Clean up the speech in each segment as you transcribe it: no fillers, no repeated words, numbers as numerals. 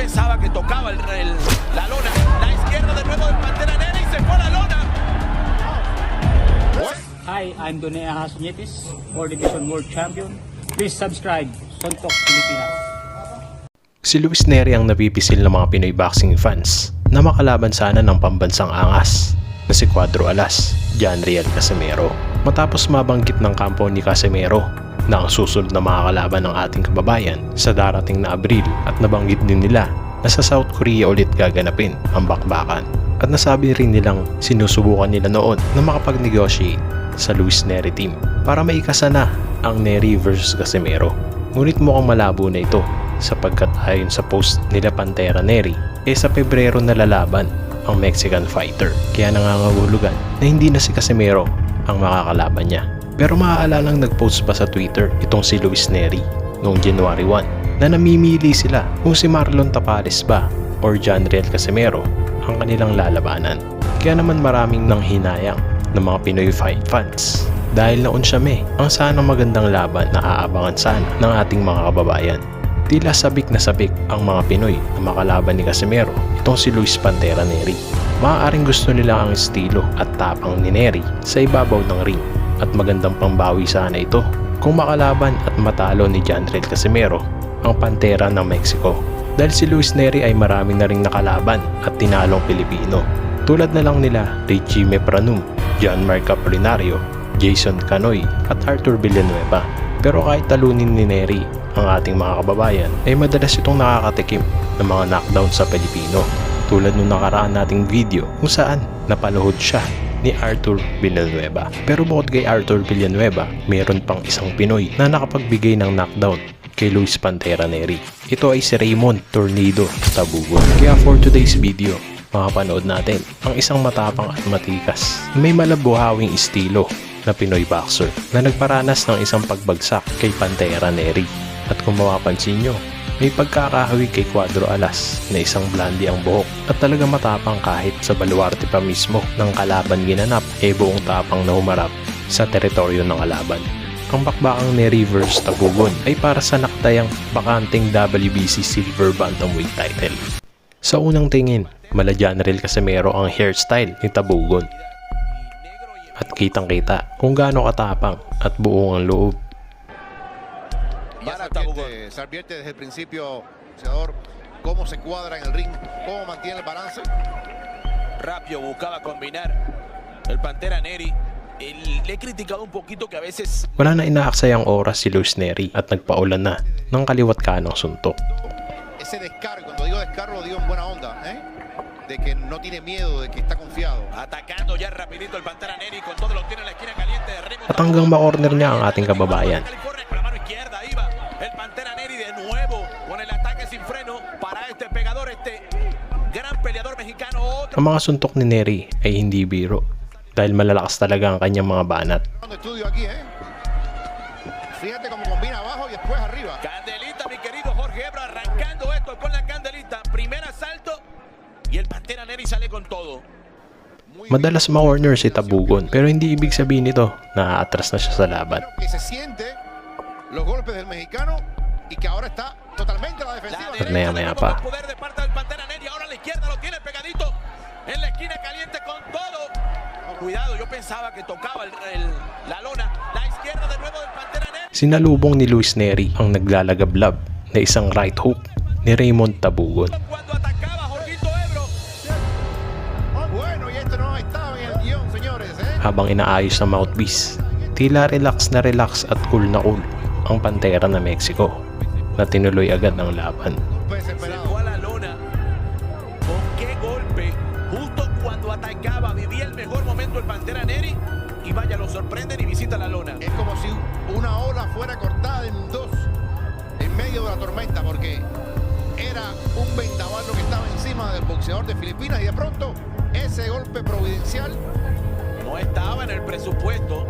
pensaba que tocaba la lona. La izquierda de nuevo del Pantera Neri y se fue a la lona. Hi, I'm Donay Ahas Nietis, 4th Division World Champion. Please subscribe, Sontok Pilipinas. Si Luis Neri ang napipisil ng mga Pinoy boxing fans na makalaban sana ng pambansang angas na si Cuadro Alas, Janriel Casimero. Matapos mabanggit ng kampo ni Casimero na ang susunod na makakalaban ng ating kababayan sa darating na Abril at nabanggit din nila na sa South Korea ulit gaganapin ang bakbakan. At nasabi rin nilang sinusubukan nila noon na makapag-negotiate sa Luis Neri team para maikasa na ang Neri vs Casimero. Ngunit mukhang malabo na ito sapagkat ayon sa post nila Pantera Neri sa Pebrero na lalaban ang Mexican fighter, kaya nangangahulugan na hindi na si Casimero ang makakalaban niya. Pero maaalang nagpost pa sa Twitter itong si Luis Neri noong January 1 na namimili sila kung si Marlon Tapales ba or Janriel Casimero ang kanilang lalabanan. Kaya naman maraming nanghinayang ng mga Pinoy fight fans dahil naon siya ang sanang magandang laban na aabangan sana ng ating mga kababayan. Tila sabik na sabik ang mga Pinoy na makalaban ni Casimero, itong si Luis Pantera Neri. Maaaring gusto nila ang estilo at tapang ni Neri sa ibabaw ng ring at magandang pambawi sana ito kung makalaban at matalo ni Janriel Casimero ang Pantera ng Mexico. Dahil si Luis Neri ay marami na ring nakalaban at tinalong Pilipino. Tulad na lang nila Regime Pranum, John Mark Apolinario, Jason Canoy at Arthur Villanueva. Pero kahit talunin ni Neri ang ating mga kababayan ay madalas itong nakakatikim ng mga knockdown sa Pilipino. Tulad nung nakaraan nating video kung saan napaluhod siya ni Arthur Villanueva. Pero bukod kay Arthur Villanueva, mayroon pang isang Pinoy na nakapagbigay ng knockdown kay Luis Pantera Neri. Ito ay si Raymond Tornado Tabugon. Kaya for today's video, makapanood natin ang isang matapang at matikas, may malabuhawing estilo na Pinoy boxer na nagparanas ng isang pagbagsak kay Pantera Neri. At kung mapapansin nyo, may pagkakahawig kay Cuadro Alas na isang blondie ang buhok at talaga matapang kahit sa baluarte pa mismo ng kalaban ginanap buong tapang na humarap sa teritoryo ng kalaban. Ang bakbakang Neri vs Tabugon ay para sa naktayang bakanting WBC Silver Bantamweight title. Sa unang tingin, mala Janriel Casimero ang hairstyle ni Tabugon. At kitang-kita kung gaano katapang at buong ang loob. Ya se advierte desde el principio, boxeador, cómo se cuadra en el ring, cómo mantiene el balance. Rápido buscaba combinar el Pantera Neri. Le he criticado un poquito que a veces... Wala na inaaksayang oras si Luis Neri at nagpaulan na ng kaliwat kanong suntok. Ese descargo, cuando digo descargo lo digo en buena onda, de que no tiene miedo, de que está confiado. Atacando ya rapidito el Pantera Neri con todo lo tiene en la esquina caliente de Raymond. At hanggang ma-corner niya ang ating kababayan. Con la mano izquierda iba el Pantera Neri de nuevo con el ataque sin freno para este pegador, este gran peleador mexicano. Ang mga suntok ni Neri ay hindi biro dahil malalakas talaga ang kanyang mga banat. Fíjate cómo combina abajo y después arriba. Candelita, mi querido Jorge Ebro, arrancando esto con la candelita. Primer asalto y el Pantera Neri sale con todo. Madalas ma-corner si Tabugon pero hindi ibig sabihin nito na aatras na siya sa laban. Que se siente los golpes del mexicano y que ahora está totalmente a la defensiva. At maya-maya pa. Poder de parte del Pantera Neri, ahora a la izquierda lo tiene pegadito en la esquina caliente con todo. Cuidado, yo pensaba que tocaba la lona. La izquierda de nuevo del Pantera Neri. Sinalubong ni Luis Neri ang naglalagablab na isang right hook ni Raymond Tabugon. Cuando atacaba Jorgito Ebro. Bueno, y esto no estaba en el guión, señores, Habang inaayos ang mouthpiece, tila relax na relax at cool na cool ang Pantera na Mexico na tinuloy agad ang laban. Se fue a la lona. ¿Con qué golpe? Justo cuando atacaba, vivía el mejor momento el Pantera Neri. Y vaya, lo sorprenden y visita la lona. Es como si una ola fuera cortada en dos en medio de la tormenta, porque era un vendaval lo que estaba encima del boxeador de Filipinas y de pronto ese golpe providencial No estaba en el presupuesto.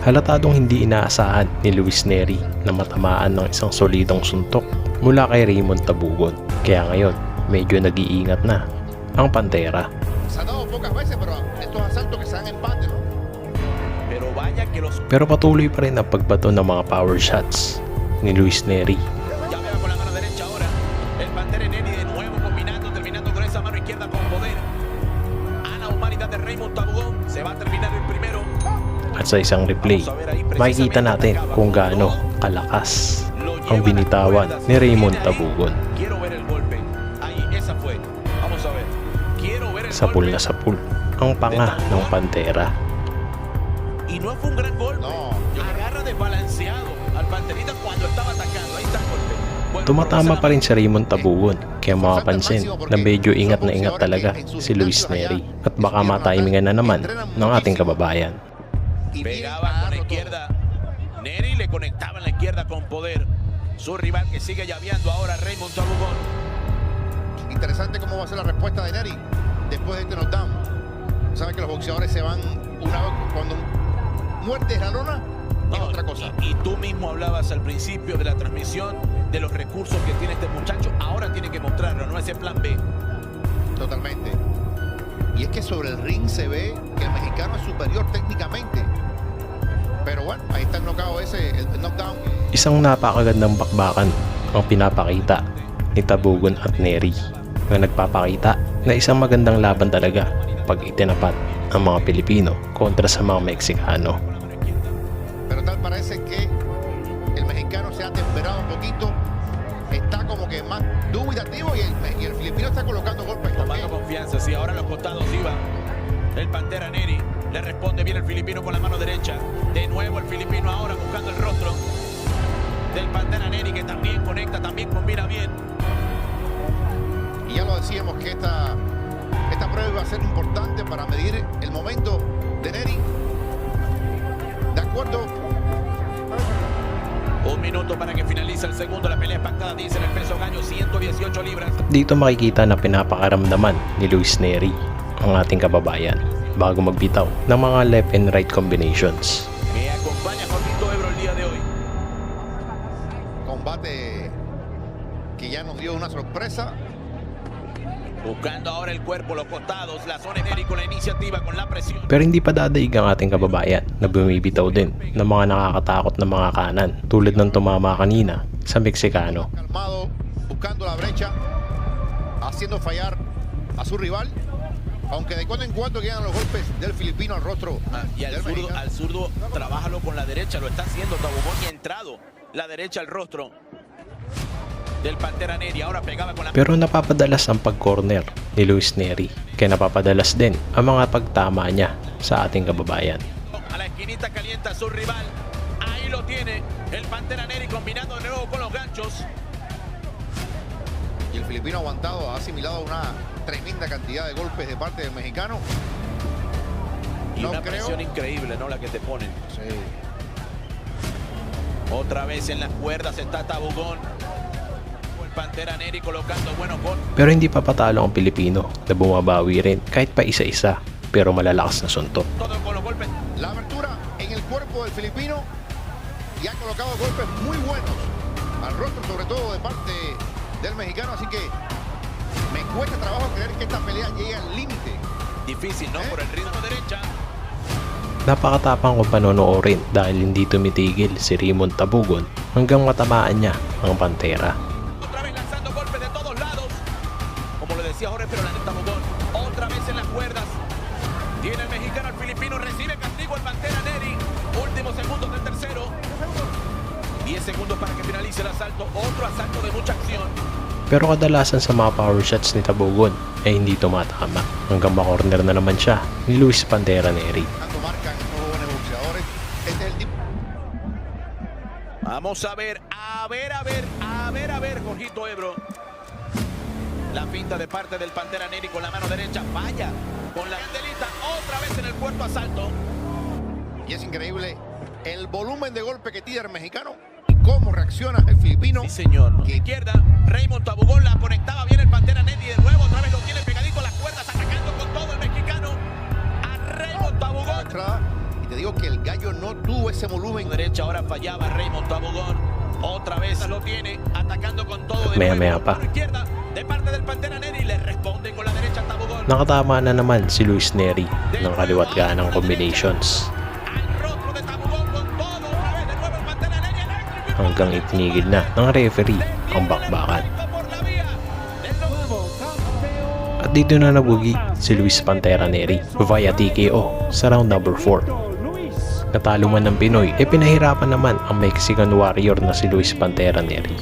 Halatadong hindi inaasahan ni Luis Neri na matamaan ng isang solidong suntok mula kay Raymond Tabugon. Kaya ngayon, medyo nag-iingat na ang Pantera. se ha dado pocas veces, pero estos asaltos que se dan empate, ¿no? Pero vaya que los... Pero patuloy pa rin ang pagbato ng mga power shots ni Luis Neri. Ya veo con la mano derecha ahora. El Pantera Viene Neri de nuevo combinando, terminando con esa mano izquierda con poder. A la humanidad de Raymond Tabugón. Se va a terminar el primero. At sa isang replay, makikita natin kung gaano kalakas ang binitawan ni Raymond Tabugón. Quiero ver el golpe. Ahí, esa fue. Vamos a ver. Quiero ver el Sapul golpe. na sapul ang panga ng Pantera. Y no fue un gran golpe. No. Agarra desbalanceado al Panterita cuando estaba atacando. Ahí está el golpe. Bueno, Tumatama pa rin si Raymond Tabugón, kaya mapapansin na medyo ingat na ingat talaga si Luis Neri at baka matimingan na naman ng ating kababayan. Pegaba con la izquierda. Neri le conectaba en la izquierda con poder. Su rival que sigue llaveando ahora, Raymond Tabugón. Interesante cómo va a ser la respuesta de Neri después de este knockdown. Saben que los boxeadores se van una vez cuando muertes la lona, es otra cosa. Y tú mismo hablabas al principio de la transmisión de los recursos que tiene este muchacho. Ahora tiene que mostrarlo, no ese plan B. Totalmente. Y es que sobre el ring se ve que el mexicano es superior técnicamente. Pero bueno, ahí está el knockout ese, el knockdown. Isang napakagandang bakbakan ang pinapakita ni Tabugón at Neri na nagpapakita na isang magandang laban talaga pag itinapat ang mga Pilipino kontra sa mga Meksikano. Pero tal parece que el mexicano se ha temperado un poquito. Está como que más dubitativo y el filipino está colocando golpes también. Tomando confianza, sí, ahora los costados iba el Pantera Neri. Le responde bien el filipino con la mano derecha. De nuevo el filipino ahora buscando el rostro del Pantera Neri, que también conecta, también combina bien. Y ya lo decíamos que esta prueba iba a ser importante para medir el momento de Neri. De acuerdo. Un minuto para que finalice el segundo. La pelea es pactada, dice en el peso gallo, 118 libras. Dito makikita na pinapakaramdaman ni Luis Neri ang ating kababayan bago magbitaw ng mga left and right combinations. Me acompaña Jorgito Ebro el día de hoy. Combate que ya nos dio una sorpresa. Buscando ahora el cuerpo, los costados, la zona Neri con la iniciativa, con la presión. Pero hindi pa dadaig ang ating kababayan na bumibitaw din ng mga nakakatakot na mga kanan tulad ng tumama kanina sa Meksikano. Calmado, buscando la brecha, haciendo fallar a su rival. Aunque de cuando en cuando llegan los golpes del filipino al rostro. Y del mexicano. al zurdo, trabájalo con la derecha, lo está haciendo Tabugón y ha entrado la derecha al rostro del Pantera Neri. Ahora pegaba con la... Pero napapadalas ang pag-corner ni Luis Neri kaya napapadalas din ang mga pagtama niya sa ating kababayan. A la esquinita calienta a su rival. Ahí lo tiene el Pantera Neri combinando de nuevo con los ganchos. Y el filipino aguantado ha asimilado una tremenda cantidad de golpes de parte del mexicano. Y No una creo. presión increíble, ¿no? La que te ponen. Sí. Otra vez en las cuerdas está Tabugón. El Pantera Neri colocando buenos golpes. Pero hindi pa patalo ang Pilipino na bumabawi rin kahit pa isa-isa pero malalakas na suntok. Todo con los golpes. La abertura en el cuerpo del filipino y ha colocado golpes muy buenos al rostro, sobre todo de parte del mexicano. Así que me cuesta trabajo creer que esta pelea llegue al límite. Difícil, ¿no? Por el ritmo derecha. Napakatapang kung panonoorin dahil hindi tumitigil si Raymond Tabugón hanggang matamaan niya ang Pantera. Otra vez lanzando golpes de todos lados. Como le decía Jorge, pero la neta Tabugón. Otra vez en las cuerdas. Tiene el mexicano al filipino. Recibe castigo el Pantera Neri. Últimos segundos del tercero. 10 segundos para que finalice el asalto. Otro asalto de mucha acción. Pero kadalasan sa mga power shots ni Tabugón ay hindi tumatama hanggang makorner na naman siya ni Luis Pantera Neri. Tanto marcan estos jóvenes boxeadores. Este es el tipo. Vamos a ver, Jorgito Ebro. La finta de parte del Pantera Neri con la mano derecha. Falla con la candelita. Otra vez en el cuarto asalto. Y es increíble el volumen de golpe que tira el mexicano y cómo reacciona el filipino. Sí, señor. Izquierda, Raymond Tabugón la conectaba bien el Pantera Neri. De nuevo, otra vez lo tiene pegadito a las cuerdas, atacando con todo el mexicano. A Raymond Tabugón. Y te digo que el gallo no tuvo ese volumen. Derecha, ahora fallaba Raymond Tabugón. Otra vez lo tiene, atacando con todo de Maya-maya nuevo. pa. Por izquierda, de parte del Pantera Neri, le responde con la derecha Tabugón. Nakatama na naman si Luis Neri ng kaliwat ganang combinations Al rostro de Tabugón con todo, otra vez de nuevo el Pantera Neri. hanggang itinigil na ng referee ang bakbakan. Por la vía dito na nabugi si Luis Pantera Nery via TKO sa round number 4. Natalo man ng Pinoy, pinahirapan naman ang Mexican Warrior na si Luis Pantera Nery.